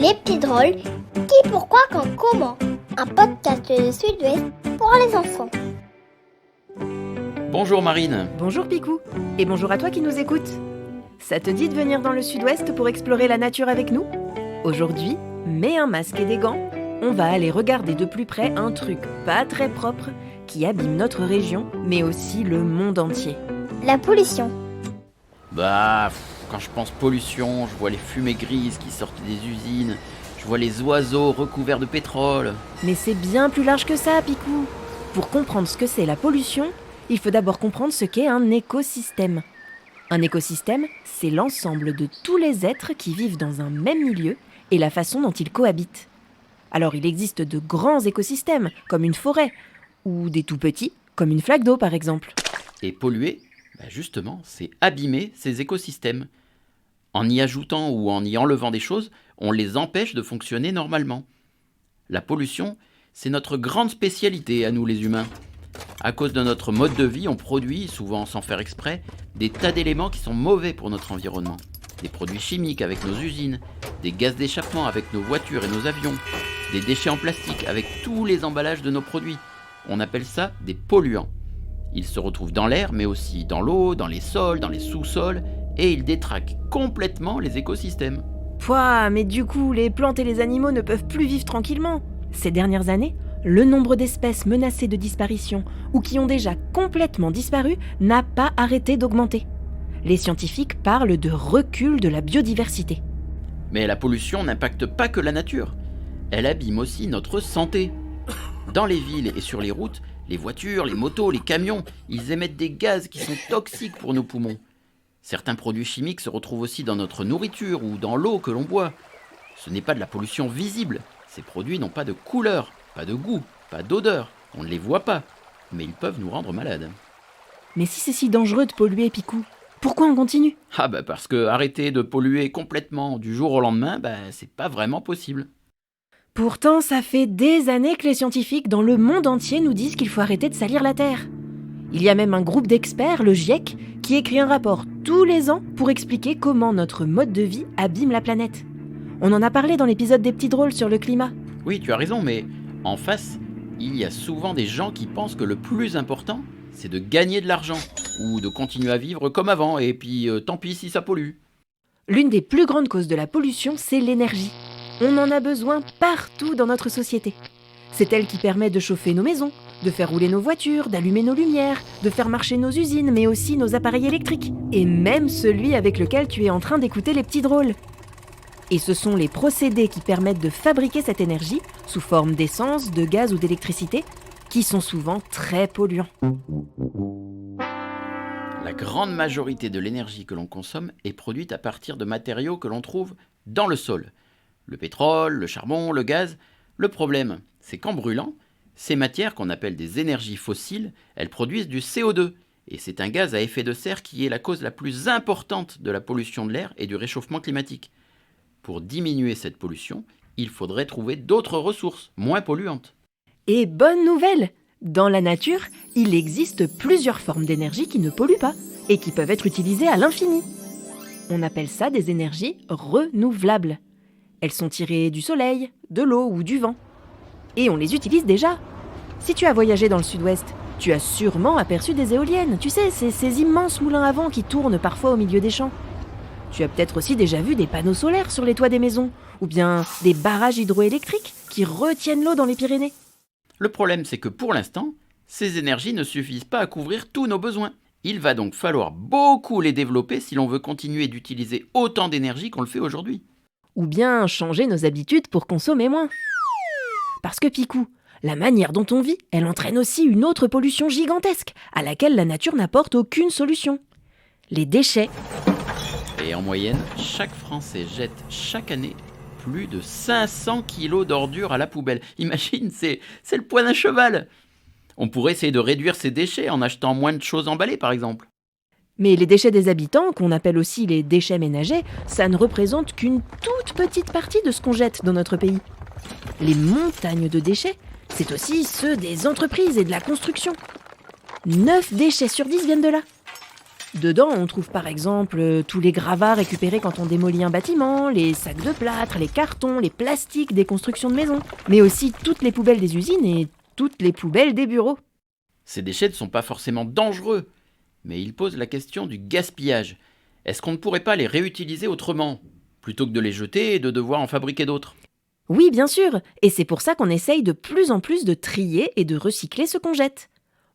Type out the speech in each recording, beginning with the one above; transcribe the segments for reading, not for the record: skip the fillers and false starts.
Les petits drôles, qui, pourquoi, quand, comment. Un podcast de Sud-Ouest pour les enfants. Bonjour Marine. Bonjour Picou, et bonjour à toi qui nous écoutes. Ça te dit de venir dans le Sud-Ouest pour explorer la nature avec nous ? Aujourd'hui, mets un masque et des gants, on va aller regarder de plus près un truc pas très propre qui abîme notre région, mais aussi le monde entier. La pollution. Quand je pense pollution, je vois les fumées grises qui sortent des usines, je vois les oiseaux recouverts de pétrole. Mais c'est bien plus large que ça, Picou. Pour comprendre ce que c'est la pollution, il faut d'abord comprendre ce qu'est un écosystème. Un écosystème, c'est l'ensemble de tous les êtres qui vivent dans un même milieu et la façon dont ils cohabitent. Alors il existe de grands écosystèmes, comme une forêt, ou des tout petits, comme une flaque d'eau par exemple. Et polluer, justement, c'est abîmer ces écosystèmes. En y ajoutant ou en y enlevant des choses, on les empêche de fonctionner normalement. La pollution, c'est notre grande spécialité à nous les humains. À cause de notre mode de vie, on produit, souvent sans faire exprès, des tas d'éléments qui sont mauvais pour notre environnement. Des produits chimiques avec nos usines, des gaz d'échappement avec nos voitures et nos avions, des déchets en plastique avec tous les emballages de nos produits. On appelle ça des polluants. Ils se retrouvent dans l'air, mais aussi dans l'eau, dans les sols, dans les sous-sols, et ils détraquent complètement les écosystèmes. Pouah, mais du coup, les plantes et les animaux ne peuvent plus vivre tranquillement. Ces dernières années, le nombre d'espèces menacées de disparition ou qui ont déjà complètement disparu n'a pas arrêté d'augmenter. Les scientifiques parlent de recul de la biodiversité. Mais la pollution n'impacte pas que la nature. Elle abîme aussi notre santé. Dans les villes et sur les routes, les voitures, les motos, les camions, ils émettent des gaz qui sont toxiques pour nos poumons. Certains produits chimiques se retrouvent aussi dans notre nourriture ou dans l'eau que l'on boit. Ce n'est pas de la pollution visible. Ces produits n'ont pas de couleur, pas de goût, pas d'odeur. On ne les voit pas, mais ils peuvent nous rendre malades. Mais si c'est si dangereux de polluer, Picou, pourquoi on continue ? Parce que arrêter de polluer complètement du jour au lendemain, c'est pas vraiment possible. Pourtant, ça fait des années que les scientifiques dans le monde entier nous disent qu'il faut arrêter de salir la Terre. Il y a même un groupe d'experts, le GIEC, qui écrit un rapport tous les ans pour expliquer comment notre mode de vie abîme la planète. On en a parlé dans l'épisode des petits drôles sur le climat. Oui, tu as raison, mais en face, il y a souvent des gens qui pensent que le plus important, c'est de gagner de l'argent, ou de continuer à vivre comme avant, et puis tant pis si ça pollue. L'une des plus grandes causes de la pollution, c'est l'énergie. On en a besoin partout dans notre société. C'est elle qui permet de chauffer nos maisons, de faire rouler nos voitures, d'allumer nos lumières, de faire marcher nos usines, mais aussi nos appareils électriques, et même celui avec lequel tu es en train d'écouter les petits drôles. Et ce sont les procédés qui permettent de fabriquer cette énergie, sous forme d'essence, de gaz ou d'électricité, qui sont souvent très polluants. La grande majorité de l'énergie que l'on consomme est produite à partir de matériaux que l'on trouve dans le sol. Le pétrole, le charbon, le gaz. Le problème, c'est qu'en brûlant, ces matières qu'on appelle des énergies fossiles, elles produisent du CO2. Et c'est un gaz à effet de serre qui est la cause la plus importante de la pollution de l'air et du réchauffement climatique. Pour diminuer cette pollution, il faudrait trouver d'autres ressources, moins polluantes. Et bonne nouvelle ! Dans la nature, il existe plusieurs formes d'énergie qui ne polluent pas et qui peuvent être utilisées à l'infini. On appelle ça des énergies renouvelables. Elles sont tirées du soleil, de l'eau ou du vent. Et on les utilise déjà. Si tu as voyagé dans le sud-ouest, tu as sûrement aperçu des éoliennes. Tu sais, ces immenses moulins à vent qui tournent parfois au milieu des champs. Tu as peut-être aussi déjà vu des panneaux solaires sur les toits des maisons, ou bien des barrages hydroélectriques qui retiennent l'eau dans les Pyrénées. Le problème, c'est que pour l'instant, ces énergies ne suffisent pas à couvrir tous nos besoins. Il va donc falloir beaucoup les développer si l'on veut continuer d'utiliser autant d'énergie qu'on le fait aujourd'hui. Ou bien changer nos habitudes pour consommer moins. Parce que Picou, la manière dont on vit, elle entraîne aussi une autre pollution gigantesque, à laquelle la nature n'apporte aucune solution. Les déchets. Et en moyenne, chaque Français jette chaque année plus de 500 kilos d'ordures à la poubelle. Imagine, c'est le poids d'un cheval. On pourrait essayer de réduire ces déchets en achetant moins de choses emballées, par exemple. Mais les déchets des habitants, qu'on appelle aussi les déchets ménagers, ça ne représente qu'une toute petite partie de ce qu'on jette dans notre pays. Les montagnes de déchets, c'est aussi ceux des entreprises et de la construction. 9 déchets sur 10 viennent de là. Dedans, on trouve par exemple tous les gravats récupérés quand on démolit un bâtiment, les sacs de plâtre, les cartons, les plastiques des constructions de maisons, mais aussi toutes les poubelles des usines et toutes les poubelles des bureaux. Ces déchets ne sont pas forcément dangereux, mais ils posent la question du gaspillage. Est-ce qu'on ne pourrait pas les réutiliser autrement, plutôt que de les jeter et de devoir en fabriquer d'autres ? Oui, bien sûr, et c'est pour ça qu'on essaye de plus en plus de trier et de recycler ce qu'on jette.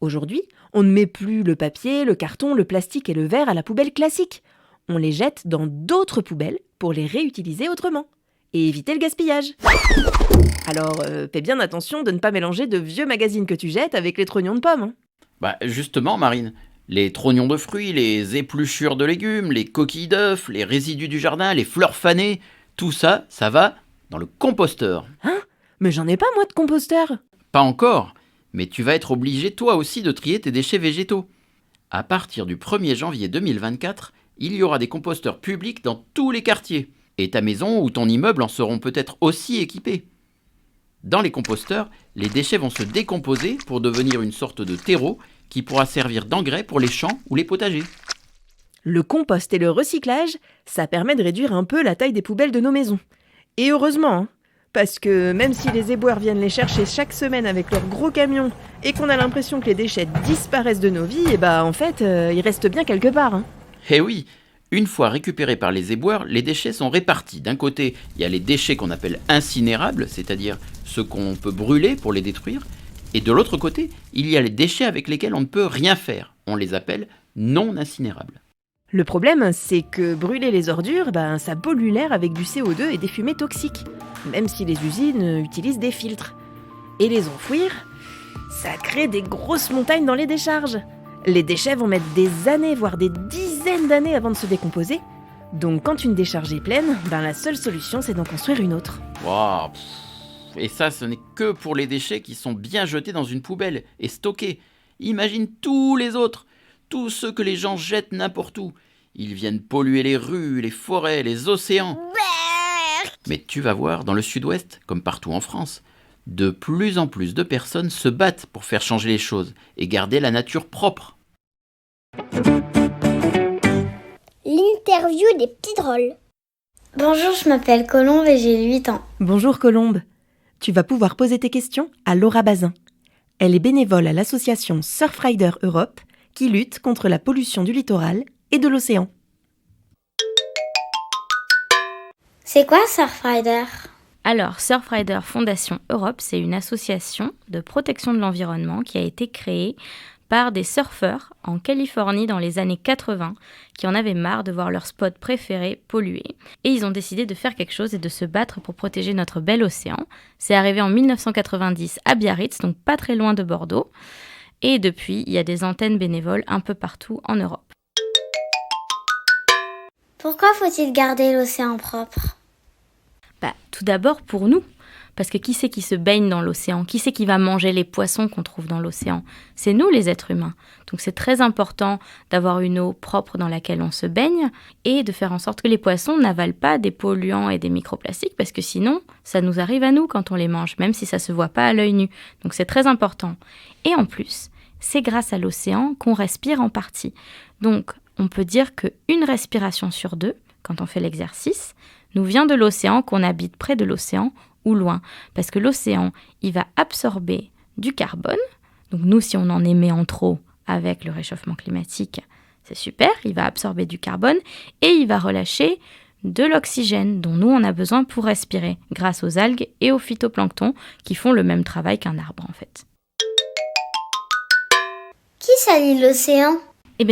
Aujourd'hui, on ne met plus le papier, le carton, le plastique et le verre à la poubelle classique. On les jette dans d'autres poubelles pour les réutiliser autrement et éviter le gaspillage. Alors, fais bien attention de ne pas mélanger de vieux magazines que tu jettes avec les trognons de pommes. Justement, Marine, les trognons de fruits, les épluchures de légumes, les coquilles d'œufs, les résidus du jardin, les fleurs fanées, tout ça, ça va dans le composteur. Hein ? Mais j'en ai pas, moi, de composteur. Pas encore, mais tu vas être obligé toi aussi de trier tes déchets végétaux. À partir du 1er janvier 2024, il y aura des composteurs publics dans tous les quartiers. Et ta maison ou ton immeuble en seront peut-être aussi équipés. Dans les composteurs, les déchets vont se décomposer pour devenir une sorte de terreau qui pourra servir d'engrais pour les champs ou les potagers. Le compost et le recyclage, ça permet de réduire un peu la taille des poubelles de nos maisons. Et heureusement, hein, parce que même si les éboueurs viennent les chercher chaque semaine avec leurs gros camions et qu'on a l'impression que les déchets disparaissent de nos vies, en fait, ils restent bien quelque part. Hein. Eh oui, une fois récupérés par les éboueurs, les déchets sont répartis. D'un côté, il y a les déchets qu'on appelle incinérables, c'est-à-dire ceux qu'on peut brûler pour les détruire. Et de l'autre côté, il y a les déchets avec lesquels on ne peut rien faire. On les appelle non incinérables. Le problème, c'est que brûler les ordures, ça pollue l'air avec du CO2 et des fumées toxiques, même si les usines utilisent des filtres. Et les enfouir, ça crée des grosses montagnes dans les décharges. Les déchets vont mettre des années, voire des dizaines d'années avant de se décomposer. Donc quand une décharge est pleine, la seule solution, c'est d'en construire une autre. Waouh. Et ça, ce n'est que pour les déchets qui sont bien jetés dans une poubelle et stockés. Imagine tous les autres, tous ceux que les gens jettent n'importe où. Ils viennent polluer les rues, les forêts, les océans. Mais tu vas voir, dans le sud-ouest, comme partout en France, de plus en plus de personnes se battent pour faire changer les choses et garder la nature propre. L'interview des petits drôles. Bonjour, je m'appelle Colombe et j'ai 8 ans. Bonjour Colombe. Tu vas pouvoir poser tes questions à Laura Bazin. Elle est bénévole à l'association Surfrider Europe qui lutte contre la pollution du littoral et de l'océan. C'est quoi Surfrider ? Alors, Surfrider Fondation Europe, c'est une association de protection de l'environnement qui a été créée par des surfeurs en Californie dans les années 80 qui en avaient marre de voir leur spot préféré pollué. Et ils ont décidé de faire quelque chose et de se battre pour protéger notre bel océan. C'est arrivé en 1990 à Biarritz, donc pas très loin de Bordeaux. Et depuis, il y a des antennes bénévoles un peu partout en Europe. Pourquoi faut-il garder l'océan propre ? Tout d'abord pour nous. Parce que qui c'est qui se baigne dans l'océan ? Qui c'est qui va manger les poissons qu'on trouve dans l'océan ? C'est nous, les êtres humains. Donc c'est très important d'avoir une eau propre dans laquelle on se baigne et de faire en sorte que les poissons n'avalent pas des polluants et des microplastiques parce que sinon, ça nous arrive à nous quand on les mange, même si ça ne se voit pas à l'œil nu. Donc c'est très important. Et en plus, c'est grâce à l'océan qu'on respire en partie. Donc on peut dire qu'une respiration sur 2, quand on fait l'exercice, nous vient de l'océan, qu'on habite près de l'océan ou loin. Parce que l'océan, il va absorber du carbone. Donc nous, si on en émet en trop avec le réchauffement climatique, c'est super, il va absorber du carbone et il va relâcher de l'oxygène dont nous, on a besoin pour respirer, grâce aux algues et au phytoplancton qui font le même travail qu'un arbre en fait. Qui salit l'océan ?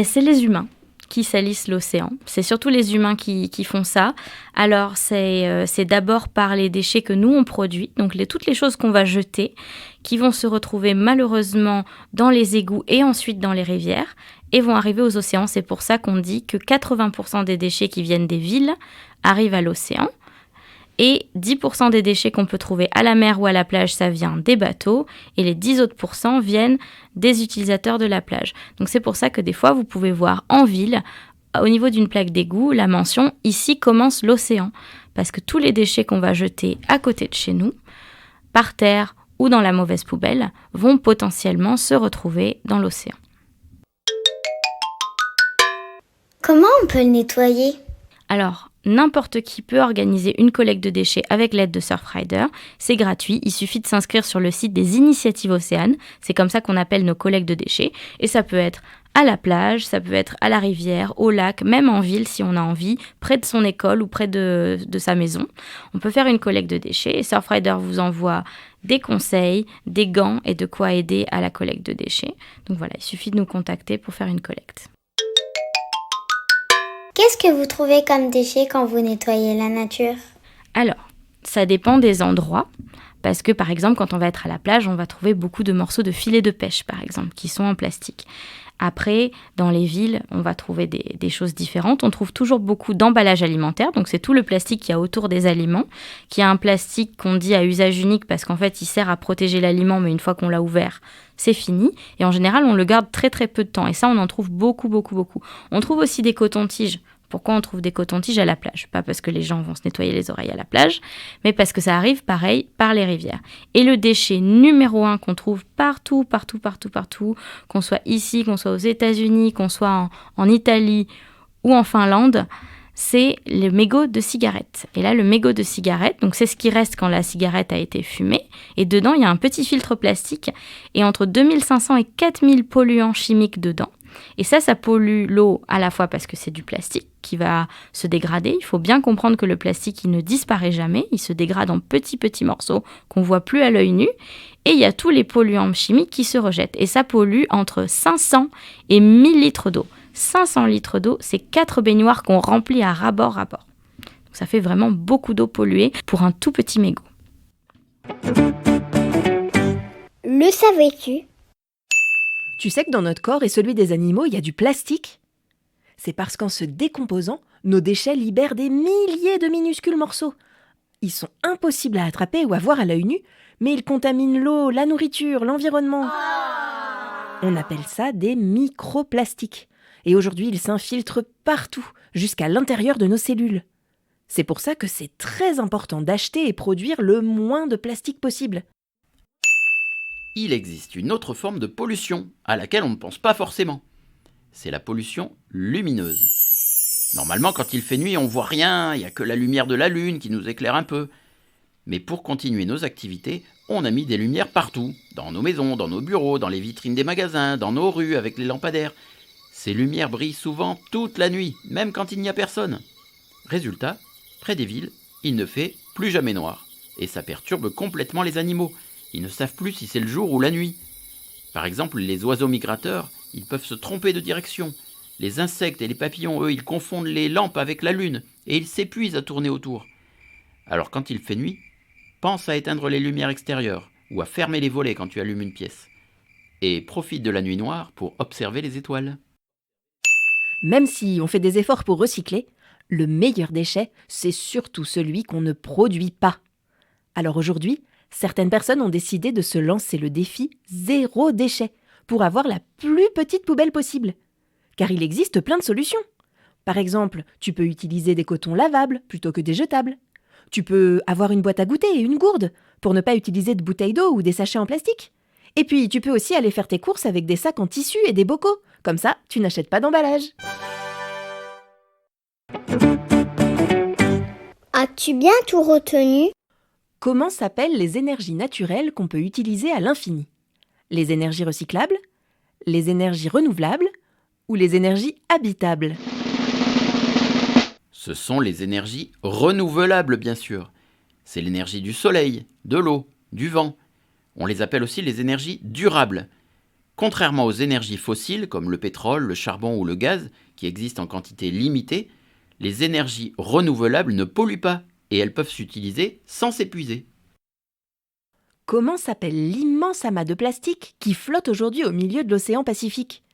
C'est les humains qui salissent l'océan. C'est surtout les humains qui font ça. Alors, c'est d'abord par les déchets que nous, on produit, donc toutes les choses qu'on va jeter, qui vont se retrouver malheureusement dans les égouts et ensuite dans les rivières, et vont arriver aux océans. C'est pour ça qu'on dit que 80% des déchets qui viennent des villes arrivent à l'océan. Et 10% des déchets qu'on peut trouver à la mer ou à la plage, ça vient des bateaux. Et les 10 autres pourcents viennent des utilisateurs de la plage. Donc c'est pour ça que des fois, vous pouvez voir en ville, au niveau d'une plaque d'égout, la mention « Ici commence l'océan ». Parce que tous les déchets qu'on va jeter à côté de chez nous, par terre ou dans la mauvaise poubelle, vont potentiellement se retrouver dans l'océan. Comment on peut le nettoyer? Alors, n'importe qui peut organiser une collecte de déchets avec l'aide de Surfrider. C'est gratuit, il suffit de s'inscrire sur le site des Initiatives Océanes. C'est comme ça qu'on appelle nos collectes de déchets. Et ça peut être à la plage, ça peut être à la rivière, au lac, même en ville si on a envie, près de son école ou près de sa maison. On peut faire une collecte de déchets et Surfrider vous envoie des conseils, des gants et de quoi aider à la collecte de déchets. Donc voilà, il suffit de nous contacter pour faire une collecte. Qu'est-ce que vous trouvez comme déchets quand vous nettoyez la nature? Alors, ça dépend des endroits. Parce que, par exemple, quand on va être à la plage, on va trouver beaucoup de morceaux de filets de pêche, par exemple, qui sont en plastique. Après, dans les villes, on va trouver des choses différentes. On trouve toujours beaucoup d'emballages alimentaires. Donc, c'est tout le plastique qu'il y a autour des aliments, qui est un plastique qu'on dit à usage unique parce qu'en fait, il sert à protéger l'aliment, mais une fois qu'on l'a ouvert, c'est fini. Et en général, on le garde très, très peu de temps. Et ça, on en trouve beaucoup, beaucoup, beaucoup. On trouve aussi des cotons-tiges. Pourquoi on trouve des cotons-tiges à la plage? Pas parce que les gens vont se nettoyer les oreilles à la plage, mais parce que ça arrive, pareil, par les rivières. Et le déchet numéro 1 qu'on trouve partout, qu'on soit ici, qu'on soit aux États-Unis, qu'on soit en Italie ou en Finlande, c'est le mégot de cigarette. Et là, le mégot de cigarette, donc c'est ce qui reste quand la cigarette a été fumée. Et dedans, il y a un petit filtre plastique et entre 2500 et 4000 polluants chimiques dedans. Et ça pollue l'eau à la fois parce que c'est du plastique qui va se dégrader. Il faut bien comprendre que le plastique, il ne disparaît jamais. Il se dégrade en petits morceaux qu'on voit plus à l'œil nu. Et il y a tous les polluants chimiques qui se rejettent. Et ça pollue entre 500 et 1000 litres d'eau. 500 litres d'eau, c'est 4 baignoires qu'on remplit à ras-bord. Donc ça fait vraiment beaucoup d'eau polluée pour un tout petit mégot. Le savais-tu? Tu sais que dans notre corps et celui des animaux, il y a du plastique? C'est parce qu'en se décomposant, nos déchets libèrent des milliers de minuscules morceaux. Ils sont impossibles à attraper ou à voir à l'œil nu, mais ils contaminent l'eau, la nourriture, l'environnement. On appelle ça des microplastiques. Et aujourd'hui, ils s'infiltrent partout, jusqu'à l'intérieur de nos cellules. C'est pour ça que c'est très important d'acheter et produire le moins de plastique possible. Il existe une autre forme de pollution à laquelle on ne pense pas forcément. C'est la pollution lumineuse. Normalement, quand il fait nuit, on voit rien, il n'y a que la lumière de la lune qui nous éclaire un peu. Mais pour continuer nos activités, on a mis des lumières partout, dans nos maisons, dans nos bureaux, dans les vitrines des magasins, dans nos rues avec les lampadaires. Ces lumières brillent souvent toute la nuit, même quand il n'y a personne. Résultat, près des villes, il ne fait plus jamais noir. Et ça perturbe complètement les animaux. Ils ne savent plus si c'est le jour ou la nuit. Par exemple, les oiseaux migrateurs, ils peuvent se tromper de direction. Les insectes et les papillons, eux, ils confondent les lampes avec la lune et ils s'épuisent à tourner autour. Alors quand il fait nuit, pense à éteindre les lumières extérieures ou à fermer les volets quand tu allumes une pièce. Et profite de la nuit noire pour observer les étoiles. Même si on fait des efforts pour recycler, le meilleur déchet, c'est surtout celui qu'on ne produit pas. Alors aujourd'hui, certaines personnes ont décidé de se lancer le défi zéro déchet pour avoir la plus petite poubelle possible. Car il existe plein de solutions. Par exemple, tu peux utiliser des cotons lavables plutôt que des jetables. Tu peux avoir une boîte à goûter et une gourde pour ne pas utiliser de bouteilles d'eau ou des sachets en plastique. Et puis, tu peux aussi aller faire tes courses avec des sacs en tissu et des bocaux. Comme ça, tu n'achètes pas d'emballage. As-tu bien tout retenu? Comment s'appellent les énergies naturelles qu'on peut utiliser à l'infini? Les énergies recyclables? Les énergies renouvelables? Ou les énergies habitables? Ce sont les énergies renouvelables, bien sûr. C'est l'énergie du soleil, de l'eau, du vent. On les appelle aussi les énergies durables. Contrairement aux énergies fossiles, comme le pétrole, le charbon ou le gaz, qui existent en quantité limitée, les énergies renouvelables ne polluent pas et elles peuvent s'utiliser sans s'épuiser. Comment s'appelle l'immense amas de plastique qui flotte aujourd'hui au milieu de l'océan Pacifique?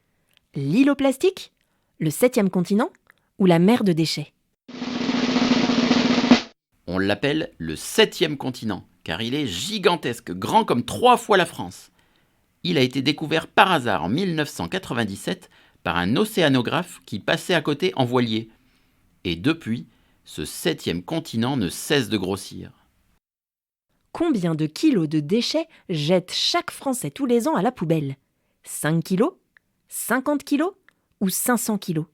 L'îlot plastique? Le 7e continent? Ou la mer de déchets? On l'appelle le 7e continent, car il est gigantesque, grand comme 3 fois la France. Il a été découvert par hasard en 1997 par un océanographe qui passait à côté en voilier. Et depuis, ce 7e continent ne cesse de grossir. Combien de kilos de déchets jette chaque Français tous les ans à la poubelle? 5 kilos? 50 kilos? Ou 500 kilos?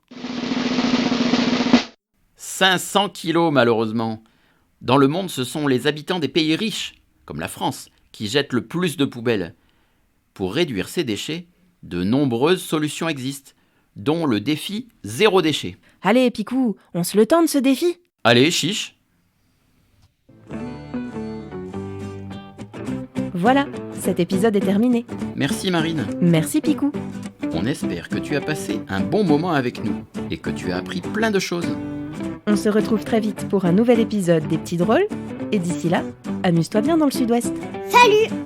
500 kilos malheureusement. Dans le monde, ce sont les habitants des pays riches, comme la France, qui jettent le plus de poubelles. Pour réduire ces déchets, de nombreuses solutions existent, dont le défi zéro déchet. Allez, Picou, on se le tente ce défi? Allez, chiche! Voilà, cet épisode est terminé. Merci Marine. Merci Picou. On espère que tu as passé un bon moment avec nous et que tu as appris plein de choses. On se retrouve très vite pour un nouvel épisode des Petits Drôles. Et d'ici là, amuse-toi bien dans le Sud-Ouest. Salut!